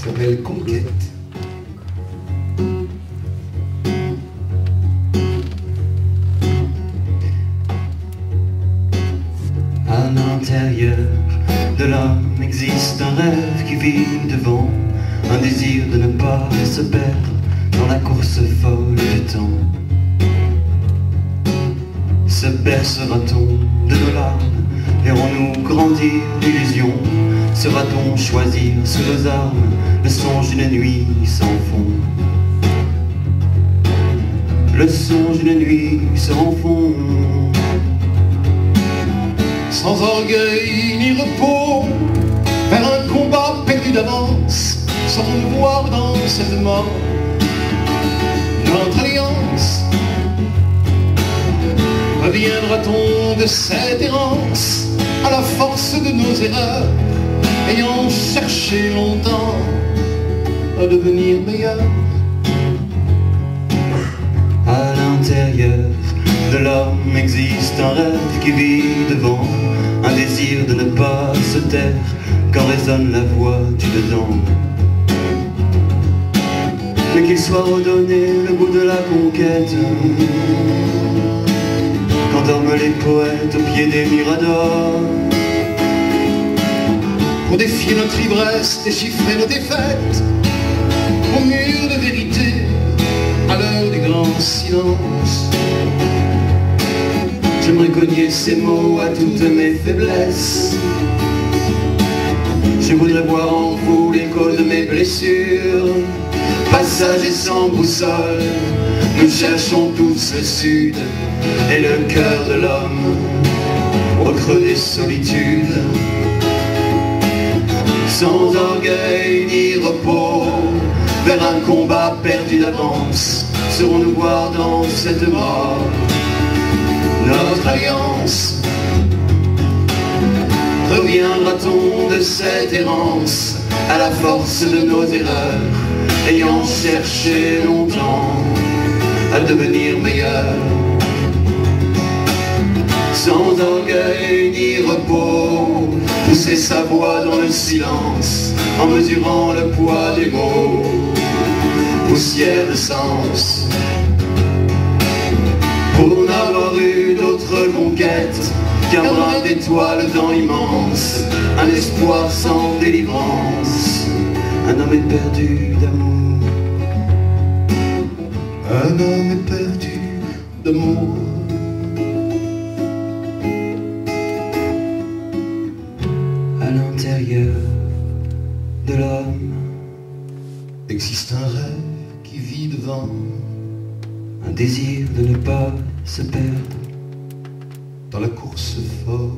s'appelle Conquête. À l'intérieur de l'homme existe un rêve qui vit devant, un désir de ne pas se perdre dans la course folle du temps. Se bercera-t-on de nos larmes? Verrons-nous grandir d'illusions? Sera-t-on choisir sous nos armes le songe d'une nuit sans fond? Le songe d'une nuit sans fond. Sans orgueil ni repos, vers un combat perdu d'avance, saurons-nous voir dans cette mort notre alliance? Reviendra-t-on de cette errance à la force de nos erreurs, ayant cherché longtemps à devenir meilleur? À l'intérieur de l'homme existe un rêve qui vit devant, un désir de ne pas se taire quand résonne la voix du dedans. Mais qu'il soit redonné le goût de la conquête, quand dorment les poètes au pied des miradors, pour défier notre ivresse, déchiffrer nos défaites, au mur de vérité, à l'heure du grand silence. J'aimerais cogner ces mots à toutes mes faiblesses. Je voudrais voir en vous l'écho de mes blessures. Passagers sans boussole, nous cherchons tous le sud et le cœur de l'homme au creux des solitudes. Sans orgueil ni repos, vers un combat perdu d'avance, saurons-nous voir dans cette mort notre alliance? Reviendra-t-on de cette errance à la force de nos erreurs, ayant cherché longtemps à devenir meilleur? Sans orgueil ni repos, pousser sa voix dans le silence, en mesurant le poids des mots, poussière de sens. Pour n'avoir eu d'autre conquête qu'un brin d'étoile dans l'immense, un espoir sans délivrance, un homme est perdu d'amour. Un homme est perdu d'amour. À l'intérieur de l'homme Existe un rêve qui vit devant, un désir de ne pas se perdre dans la course folle